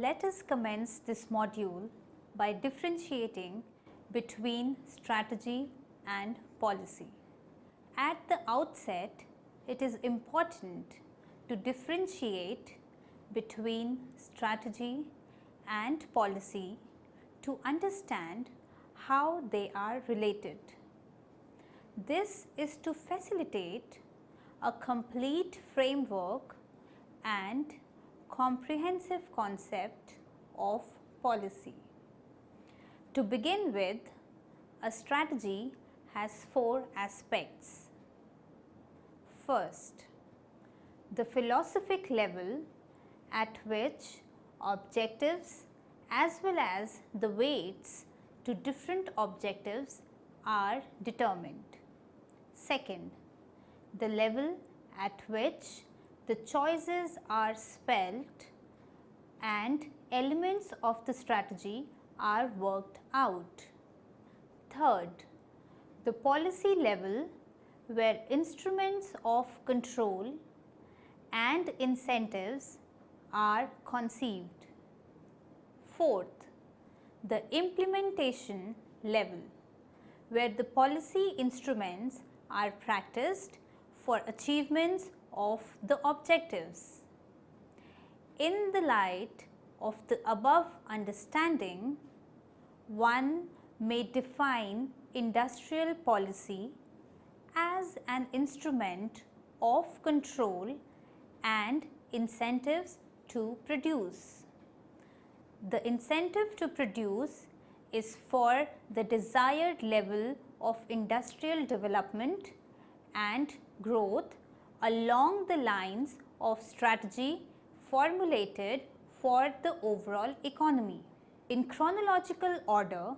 Let us commence this module by differentiating between strategy and policy. At the outset, it is important to differentiate between strategy and policy to understand how they are related. This is to facilitate a complete framework and comprehensive concept of policy. To begin with, a strategy has 4 aspects. First, the philosophic level at which objectives as well as the weights to different objectives are determined. Second, the level at which the choices are spelt and elements of the strategy are worked out. Third, the policy level where instruments of control and incentives are conceived. Fourth, the implementation level where the policy instruments are practiced for achievements of the objectives. In the light of the above understanding, one may define industrial policy as an instrument of control and incentives to produce. The incentive to produce is for the desired level of industrial development and growth along the lines of strategy formulated for the overall economy. In chronological order,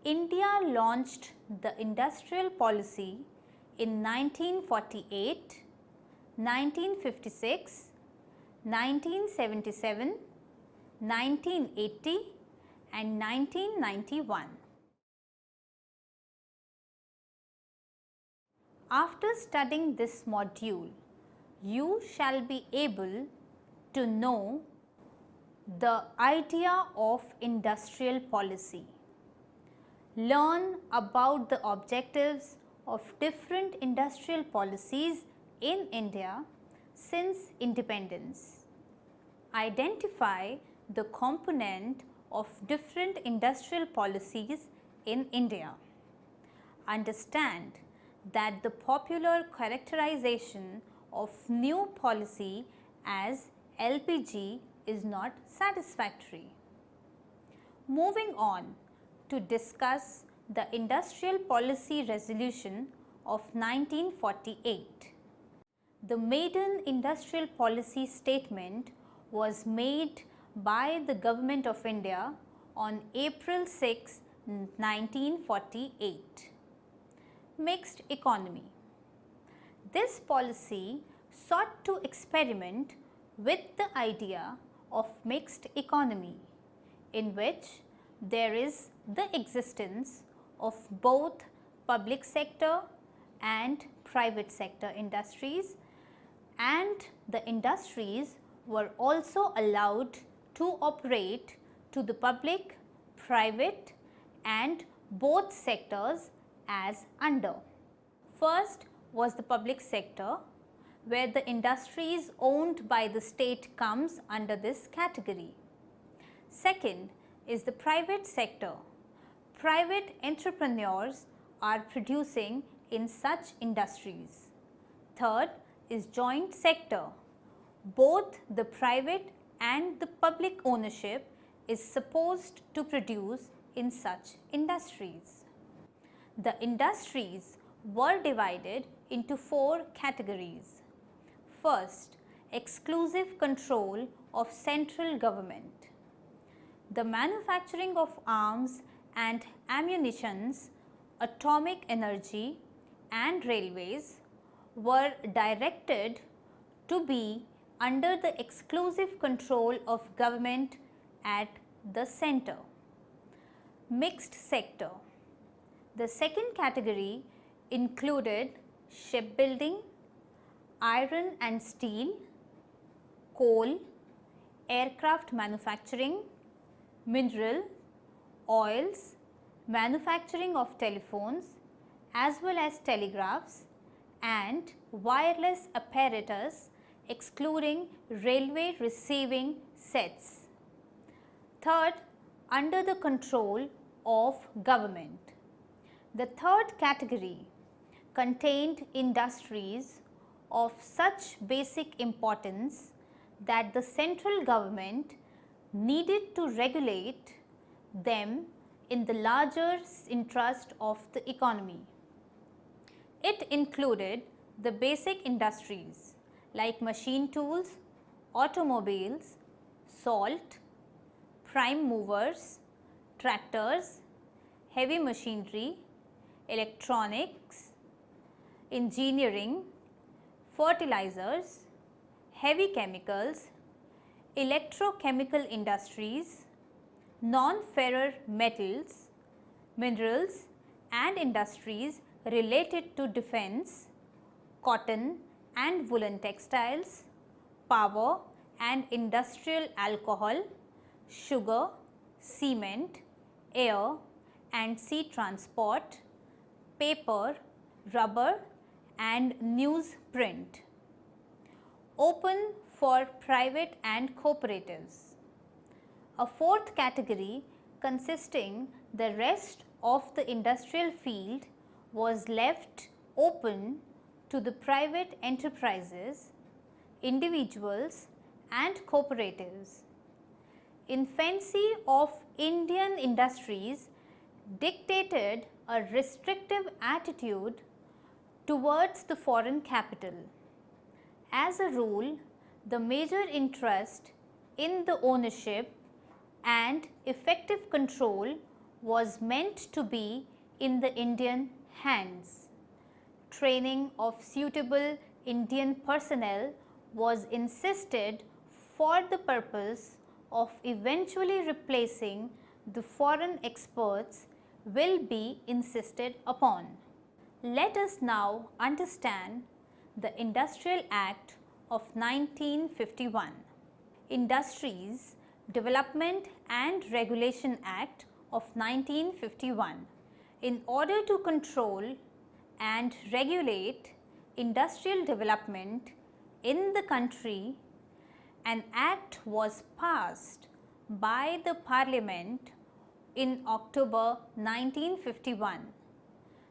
India launched the industrial policy in 1948, 1956, 1977, 1980 and 1991. After studying this module, you shall be able to know the idea of industrial policy, learn about the objectives of different industrial policies in India since independence, identify the component of different industrial policies in India, understand that the popular characterization of new policy as LPG is not satisfactory. Moving on to discuss the Industrial Policy Resolution of 1948. The maiden industrial policy statement was made by the Government of India on April 6, 1948. Mixed economy. This policy sought to experiment with the idea of mixed economy, in which there is the existence of both public sector and private sector industries, and the industries were also allowed to operate to the public, private and both sectors as under. First was the public sector, where the industries owned by the state comes under this category. Second is the private sector. Private entrepreneurs are producing in such industries. Third is joint sector. Both the private and the public ownership is supposed to produce in such industries. The industries were divided into 4 categories. First, exclusive control of central government. The manufacturing of arms and ammunitions, atomic energy and railways were directed to be under the exclusive control of government at the center. Mixed sector. The second category included shipbuilding, iron and steel, coal, aircraft manufacturing, mineral, oils, manufacturing of telephones as well as telegraphs and wireless apparatus excluding railway receiving sets. Third, under the control of government. The third category contained industries of such basic importance that the central government needed to regulate them in the larger interest of the economy. It included the basic industries like machine tools, automobiles, salt, prime movers, tractors, heavy machinery, electronics, engineering, fertilizers, heavy chemicals, electrochemical industries, non-ferrous metals, minerals and industries related to defense, cotton and woolen textiles, power and industrial alcohol, sugar, cement, air and sea transport, paper, rubber and newsprint. Open for private and cooperatives. A fourth category consisting the rest of the industrial field was left open to the private enterprises, individuals and cooperatives. Infancy of Indian industries dictated a restrictive attitude towards the foreign capital. As a rule, the major interest in the ownership and effective control was meant to be in the Indian hands. Training of suitable Indian personnel was insisted for the purpose of eventually replacing the foreign experts will be insisted upon. Let us now understand the Industrial Act of 1951. Industries Development and Regulation Act of 1951. In order to control and regulate industrial development in the country, an act was passed by the Parliament in October 1951.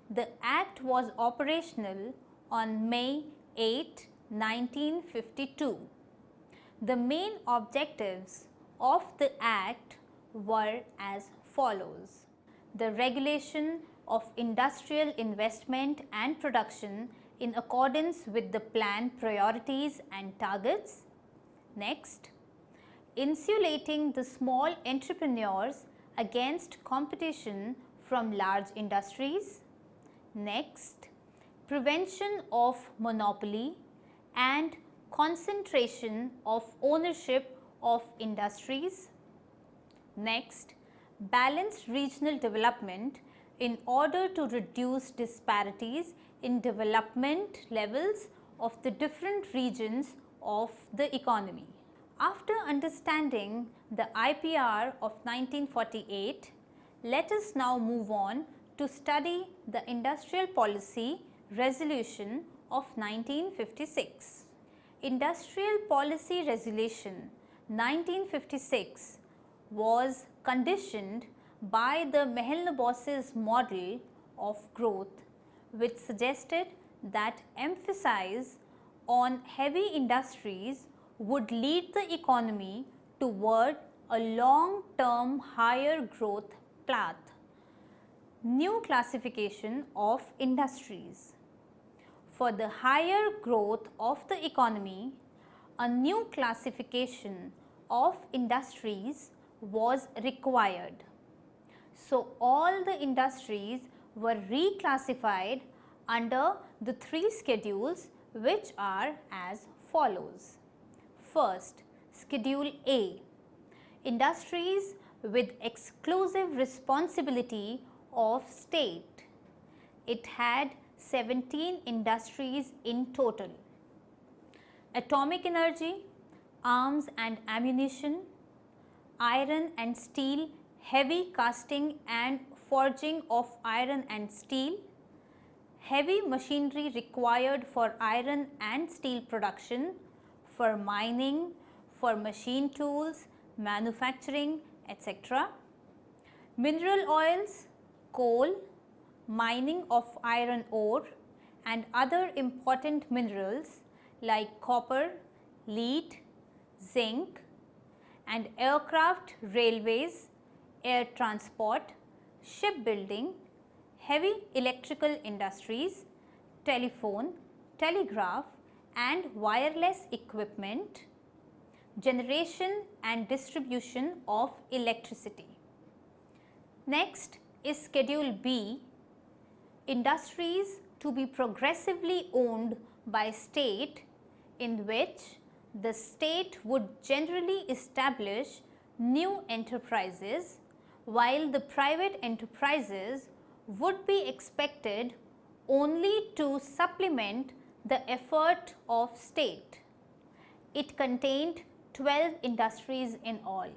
The act was operational on May 8, 1952. The main objectives of the act were as follows: the regulation of industrial investment and production in accordance with the plan priorities and targets. Next, insulating the small entrepreneurs against competition from large industries. Next, prevention of monopoly and concentration of ownership of industries. Next, balanced regional development in order to reduce disparities in development levels of the different regions of the economy. After understanding the IPR of 1948, let us now move on to study the Industrial Policy Resolution of 1956. Industrial Policy Resolution 1956 was conditioned by the Mahalanobis's model of growth, which suggested that emphasis on heavy industries would lead the economy toward a long-term higher growth path. New classification of industries. For the higher growth of the economy, a new classification of industries was required. So, all the industries were reclassified under the three schedules, which are as follows. First, Schedule A, industries with exclusive responsibility of state. It had 17 industries in total. Atomic energy, arms and ammunition, iron and steel, heavy casting and forging of iron and steel, heavy machinery required for iron and steel production, for mining, for machine tools, manufacturing, etc. Mineral oils, coal, mining of iron ore and other important minerals like copper, lead, zinc, and aircraft, railways, air transport, shipbuilding, heavy electrical industries, telephone, telegraph and wireless equipment, generation and distribution of electricity. Next is Schedule B, industries to be progressively owned by state, in which the state would generally establish new enterprises, while the private enterprises would be expected only to supplement the effort of state. It contained 12 industries in all.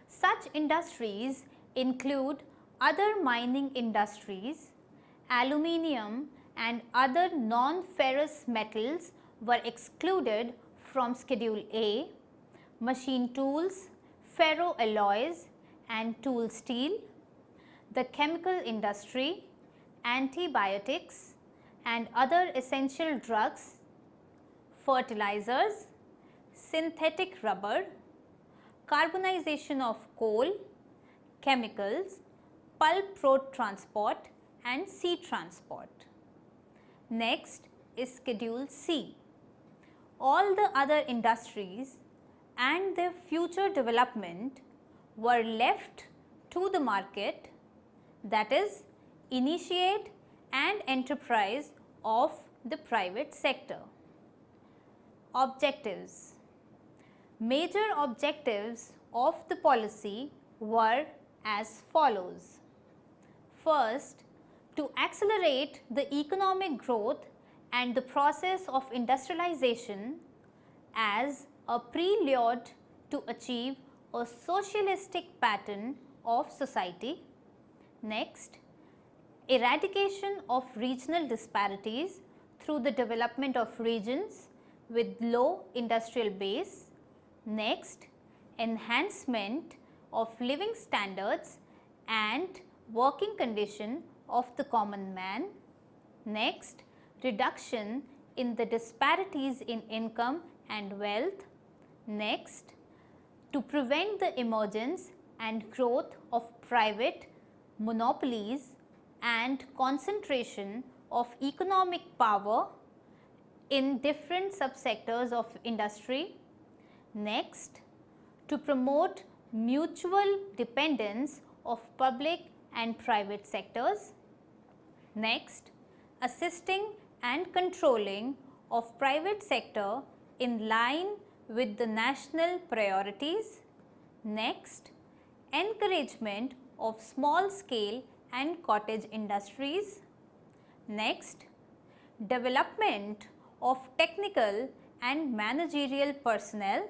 Such industries include other mining industries, aluminium and other non-ferrous metals were excluded from Schedule A, machine tools, ferroalloys and tool steel, the chemical industry, antibiotics and other essential drugs, fertilizers, synthetic rubber, carbonization of coal, chemicals, pulp road transport and sea transport. Next is Schedule C. All the other industries and their future development were left to the market, that is, initiate and enterprise of the private sector. Objectives. Major objectives of the policy were as follows. First, to accelerate the economic growth and the process of industrialization as a prelude to achieve a socialistic pattern of society. Next, eradication of regional disparities through the development of regions with low industrial base. Next, enhancement of living standards and working condition of the common man. Next, reduction in the disparities in income and wealth. Next, to prevent the emergence and growth of private monopolies and concentration of economic power in different subsectors of industry. Next, to promote mutual dependence of public and private sectors. Next, assisting and controlling of private sector in line with the national priorities. Next, encouragement of small scale and cottage industries. Next, development of technical and managerial personnel.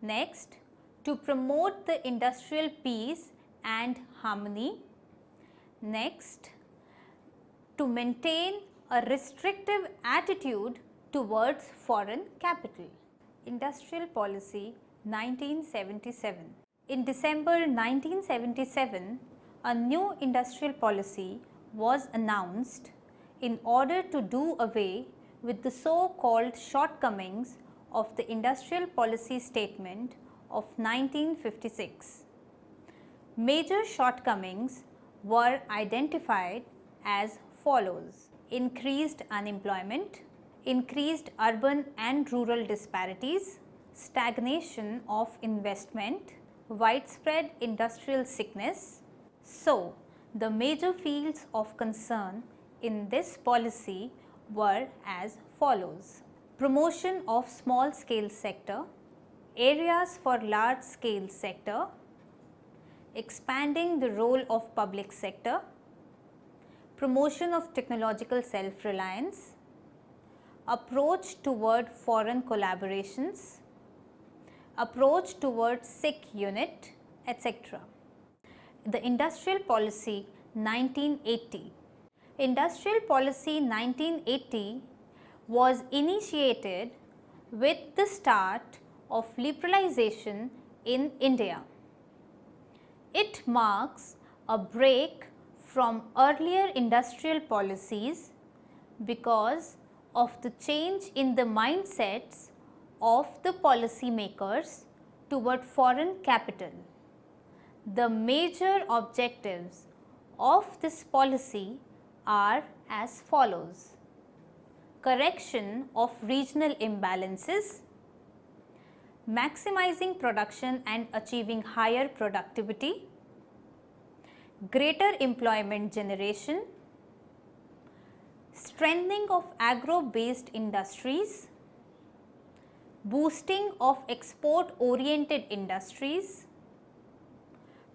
Next, to promote the industrial peace and harmony. Next, to maintain a restrictive attitude towards foreign capital. Industrial Policy 1977. In December 1977, a new industrial policy was announced in order to do away with the so-called shortcomings of the Industrial Policy Statement of 1956. Major shortcomings were identified as follows: increased unemployment, increased urban and rural disparities, stagnation of investment, widespread industrial sickness. So, the major fields of concern in this policy were as follows: promotion of small scale sector, areas for large scale sector, expanding the role of public sector, promotion of technological self-reliance, approach toward foreign collaborations, approach towards sick unit, etc. The Industrial Policy 1980. Industrial Policy 1980 was initiated with the start of liberalization in India. It marks a break from earlier industrial policies because of the change in the mindsets of the policy makers toward foreign capital. The major objectives of this policy are as follows: correction of regional imbalances, maximizing production and achieving higher productivity, greater employment generation, strengthening of agro-based industries, boosting of export-oriented industries,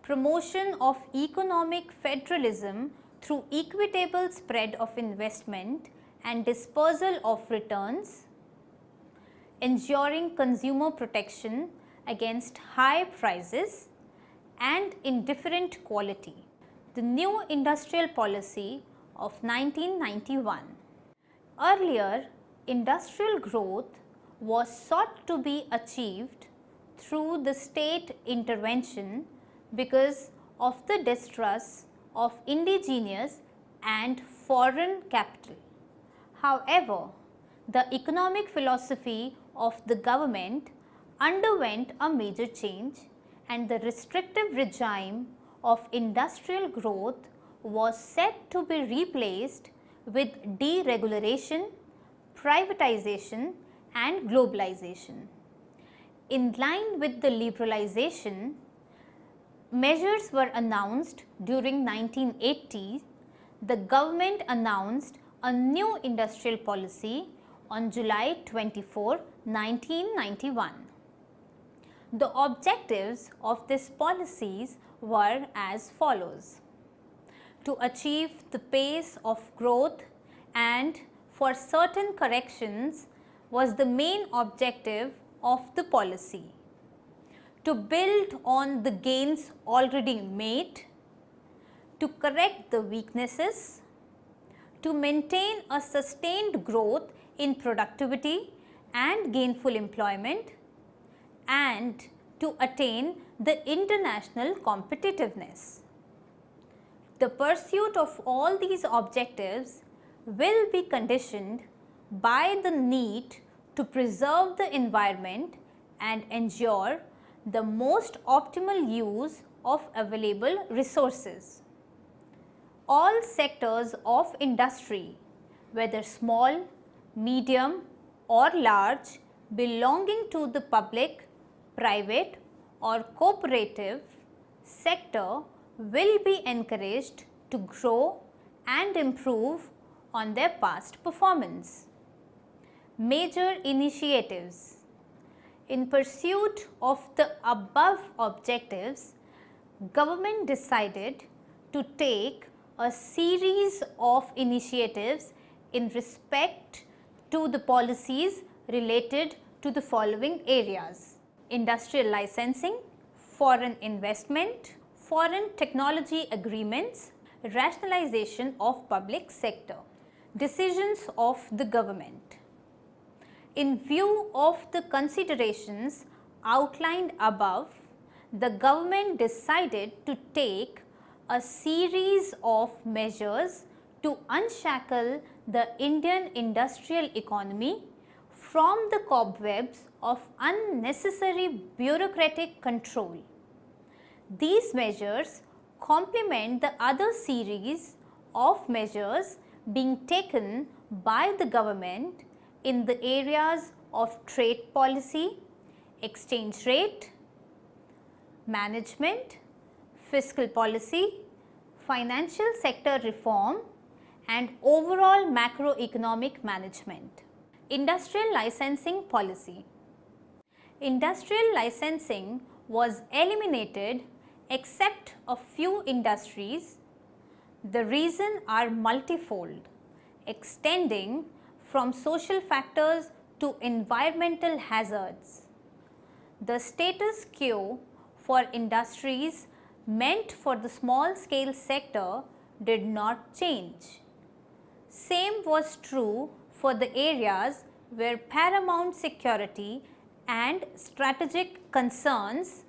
promotion of economic federalism through equitable spread of investment and dispersal of returns, ensuring consumer protection against high prices and indifferent quality. The new industrial policy of 1991. Earlier, industrial growth was sought to be achieved through the state intervention because of the distrust of indigenous and foreign capital. However, the economic philosophy of the government underwent a major change, and the restrictive regime of industrial growth was set to be replaced with deregulation, privatization and globalization. In line with the liberalization, measures were announced during 1980. The government announced a new industrial policy on July 24, 1991. The objectives of these policies were as follows: to achieve the pace of growth and for certain corrections was the main objective of the policy. To build on the gains already made, to correct the weaknesses, to maintain a sustained growth in productivity and gainful employment, and to attain the international competitiveness. The pursuit of all these objectives will be conditioned by the need to preserve the environment and ensure the most optimal use of available resources. All sectors of industry, whether small, medium or large, belonging to the public, private or cooperative sector will be encouraged to grow and improve on their past performance. Major initiatives. In pursuit of the above objectives, government decided to take a series of initiatives in respect to the policies related to the following areas: industrial licensing, foreign investment, foreign technology agreements, rationalization of public sector. Decisions of the government. In view of the considerations outlined above, the government decided to take a series of measures to unshackle the Indian industrial economy from the cobwebs of unnecessary bureaucratic control. These measures complement the other series of measures being taken by the government in the areas of trade policy, exchange rate, management, fiscal policy, financial sector reform and overall macroeconomic management. Industrial licensing policy. Industrial licensing was eliminated except a few industries. The reasons are multifold, extending from social factors to environmental hazards. the status quo for industries meant for the small scale sector did not change. Same was true for the areas where paramount security and strategic concerns.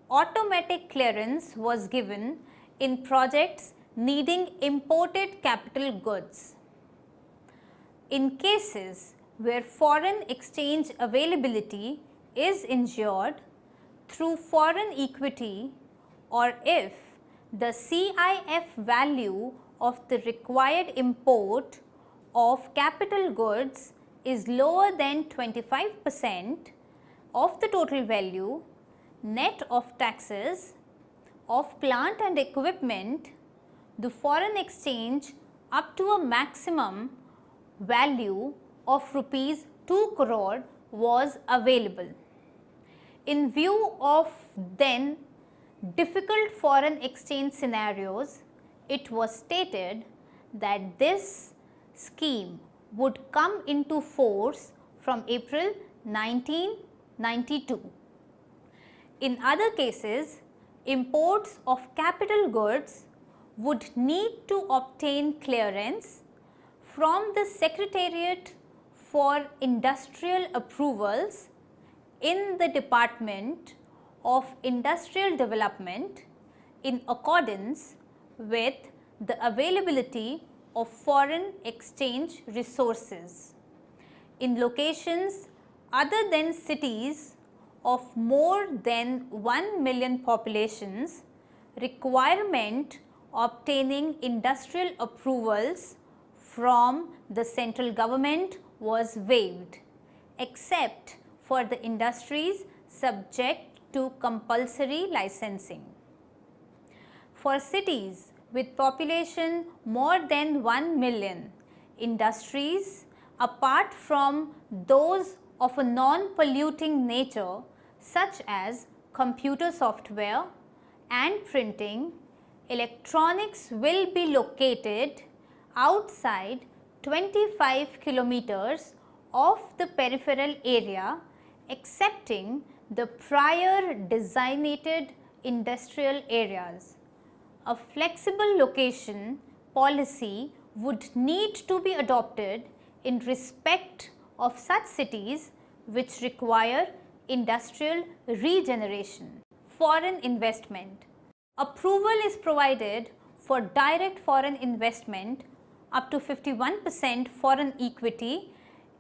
Automatic clearance was given in projects needing imported capital goods. In cases where foreign exchange availability is insured through foreign equity, or if the CIF value of the required import of capital goods is lower than 25% of the total value net of taxes of plant and equipment, the foreign exchange up to a maximum value of rupees 2 crore was available. In view of then difficult foreign exchange scenarios, it was stated that this scheme would come into force from April 1992. In other cases, imports of capital goods would need to obtain clearance from the Secretariat for Industrial Approvals in the Department of Industrial Development in accordance with the availability of foreign exchange resources. In locations other than cities of more than 1 million populations, requirement obtaining industrial approvals from the central government was waived, except for the industries subject to compulsory licensing. For cities with population more than 1 million, industries apart from those of a non-polluting nature such as computer software and printing, electronics will be located outside 25 kilometers of the peripheral area, excepting the prior designated industrial areas. A flexible location policy would need to be adopted in respect of such cities which require industrial regeneration. Foreign investment. Approval is provided for direct foreign investment up to 51% foreign equity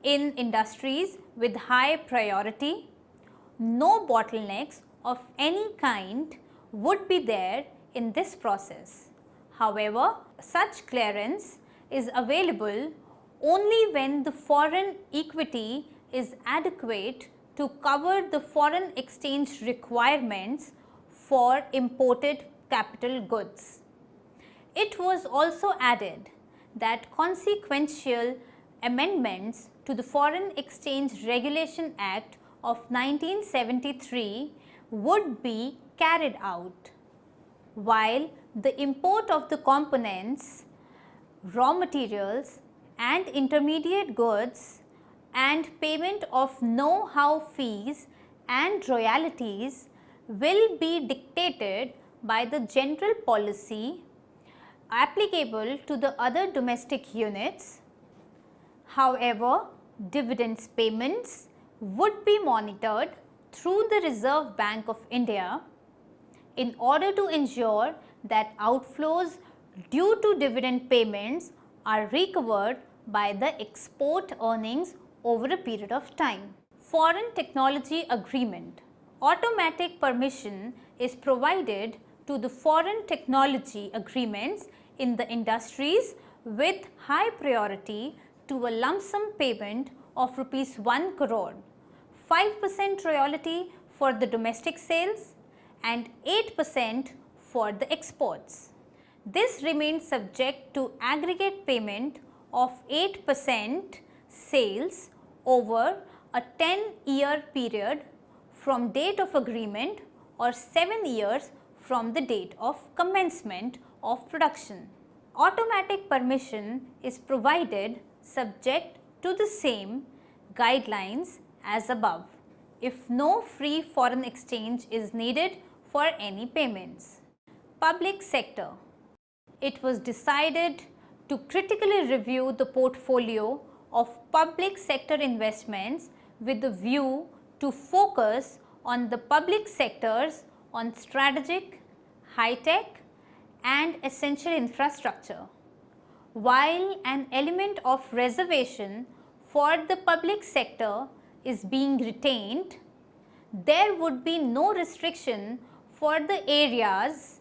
in industries with high priority. No bottlenecks of any kind would be there in this process. However, such clearance is available only when the foreign equity is adequate to cover the foreign exchange requirements for imported capital goods. It was also added that consequential amendments to the Foreign Exchange Regulation Act of 1973 would be carried out, while the import of the components, raw materials and intermediate goods and payment of know-how fees and royalties will be dictated by the general policy applicable to the other domestic units. However, dividends payments would be monitored through the Reserve Bank of India in order to ensure that outflows due to dividend payments are recovered by the export earnings over a period of time. Foreign Technology Agreement. Automatic permission is provided to the foreign technology agreements in the industries with high priority to a lump sum payment of rupees 1 crore, 5% royalty for the domestic sales and 8% for the exports. This remains subject to aggregate payment of 8% sales over a 10-year period from date of agreement or 7 years from the date of commencement of production. Automatic permission is provided subject to the same guidelines as above. if no free foreign exchange is needed for any payments. Public sector. It was decided to critically review the portfolio of public sector investments with the view to focus on the public sectors on strategic, high-tech and essential infrastructure. While an element of reservation for the public sector is being retained, there would be no restriction for the areas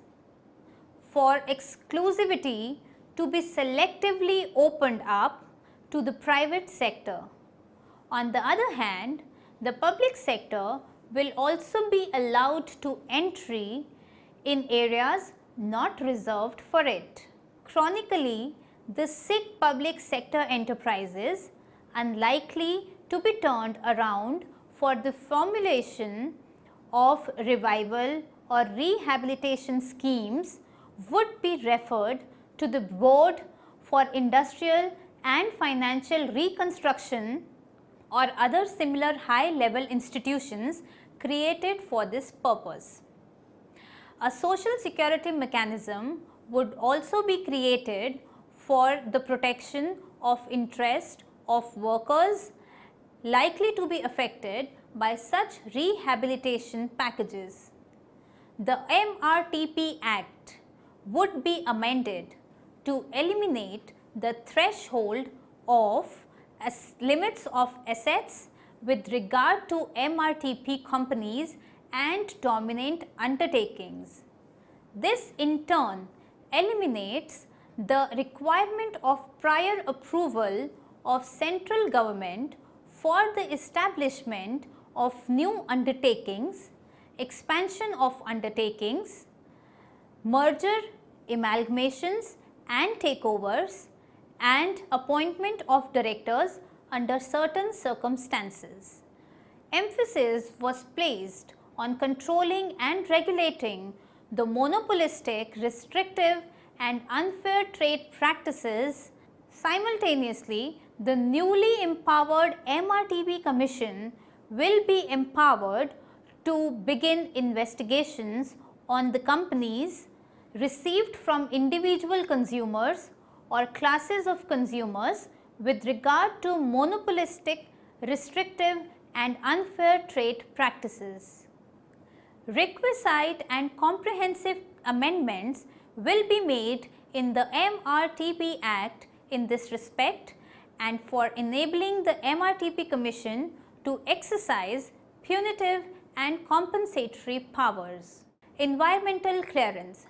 for exclusivity to be selectively opened up to the private sector. On the other hand, the public sector will also be allowed to entry in areas not reserved for it. Chronically, the SIG public sector enterprises unlikely to be turned around for the formulation of revival or rehabilitation schemes would be referred to the Board for Industrial and Financial Reconstruction or other similar high level institutions created for this purpose. A social security mechanism would also be created for the protection of interest of workers likely to be affected by such rehabilitation packages. The MRTP Act would be amended to eliminate the threshold of limits of assets with regard to MRTP companies and dominant undertakings. This in turn eliminates the requirement of prior approval of central government for the establishment of new undertakings, expansion of undertakings, merger, amalgamations and takeovers, and appointment of directors under certain circumstances. Emphasis was placed on controlling and regulating the monopolistic, restrictive and unfair trade practices. Simultaneously, the newly empowered MRTP Commission will be empowered to begin investigations on the companies received from individual consumers or classes of consumers with regard to monopolistic, restrictive and unfair trade practices. Requisite and comprehensive amendments will be made in the MRTP Act in this respect and for enabling the MRTP Commission to exercise punitive and compensatory powers. Environmental clearance.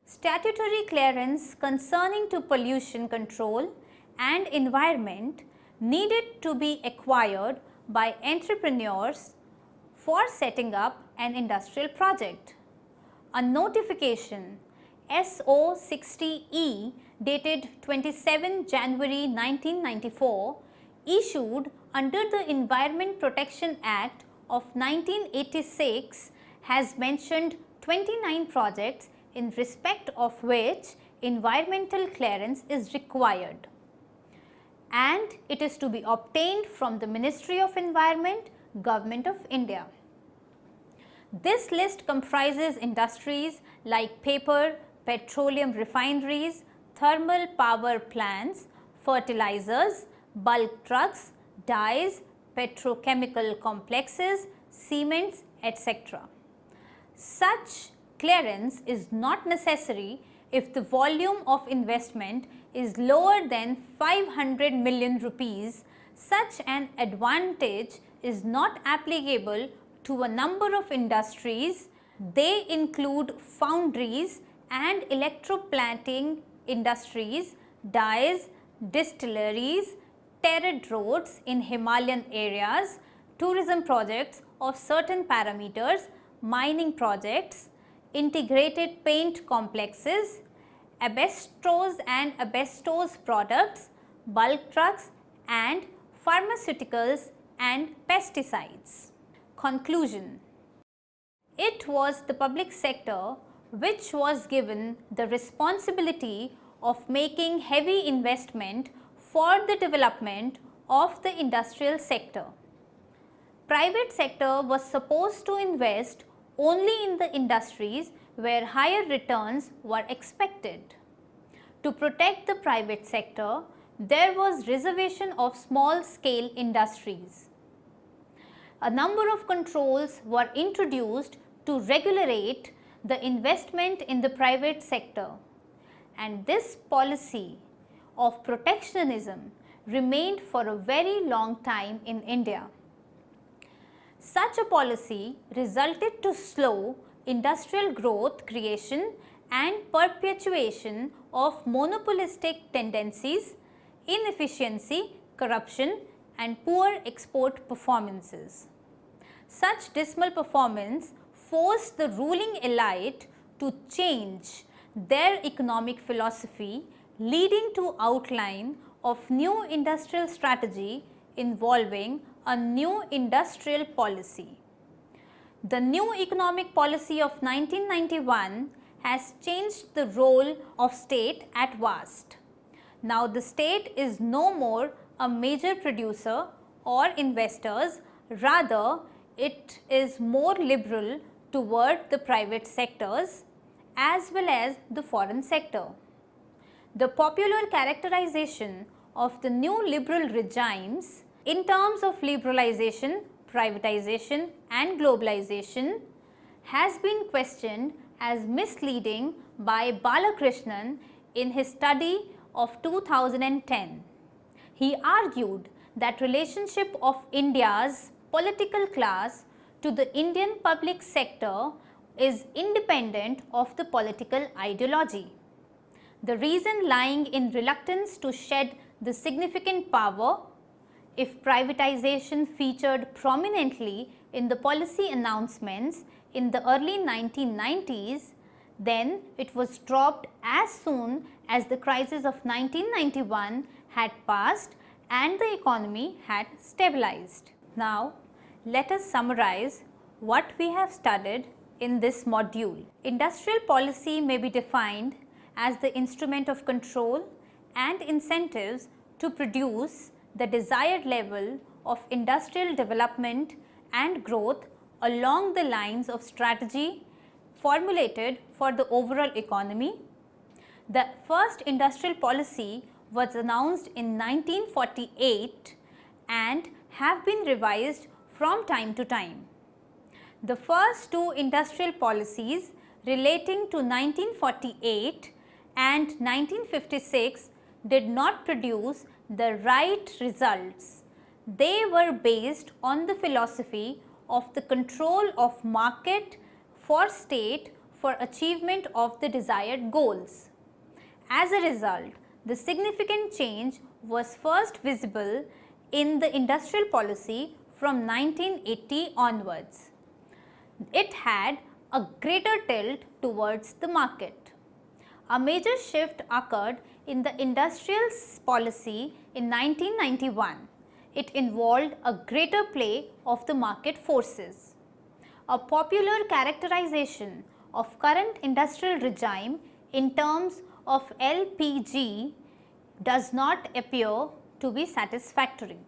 Statutory clearance concerning to pollution control and environment needed to be acquired by entrepreneurs for setting up an industrial project. A notification SO 60E dated 27 January 1994 issued under the Environment Protection Act of 1986 has mentioned 29 projects in respect of which environmental clearance is required, and it is to be obtained from the Ministry of Environment, Government of India. This list comprises industries like paper, petroleum refineries, thermal power plants, fertilizers, bulk trucks, dyes, petrochemical complexes, cements, etc. Such clearance is not necessary if the volume of investment is lower than 500 million rupees. Such an advantage is not applicable to a number of industries. They include foundries and electroplating industries, dyes, distilleries, terraced roads in Himalayan areas, tourism projects of certain parameters, mining projects, integrated paint complexes, asbestos and asbestos products, bulk trucks and pharmaceuticals and pesticides. Conclusion. It was the public sector which was given the responsibility of making heavy investment for the development of the industrial sector. private sector was supposed to invest only in the industries where higher returns were expected. To protect the private sector, there was reservation of small scale industries. A number of controls were introduced to regulate the investment in the private sector, and this policy of protectionism remained for a very long time in India. Such a policy resulted to slow industrial growth creation and perpetuation of monopolistic tendencies, inefficiency, corruption and poor export performances. Such dismal performance forced the ruling elite to change their economic philosophy, leading to outline of new industrial strategy involving a new industrial policy. The new economic policy of 1991 has changed the role of state at vast. Now the state is no more a major producer or investors, rather it is more liberal toward the private sectors as well as the foreign sector. The popular characterization of the new liberal regimes in terms of liberalization, privatization and globalization has been questioned as misleading by Balakrishnan in his study of 2010. He argued that relationship of India's political class to the Indian public sector is independent of the political ideology. The reason lying in reluctance to shed the significant power. If privatization featured prominently in the policy announcements in the early 1990s, then it was dropped as soon as the crisis of 1991 had passed and the economy had stabilized. Now, let us summarize what we have studied in this module. Industrial policy may be defined as the instrument of control and incentives to produce the desired level of industrial development and growth along the lines of strategy formulated for the overall economy. The first industrial policy was announced in 1948 and have been revised from time to time. The first two industrial policies relating to 1948 and 1956 did not produce the right results. They were based on the philosophy of the control of market for state for achievement of the desired goals. As a result, the significant change was first visible in the industrial policy from 1980 onwards. It had a greater tilt towards the market. A major shift occurred in the industrial policy in 1991. It involved a greater play of the market forces. A popular characterization of current industrial regime in terms of LPG does not appear to be satisfactory.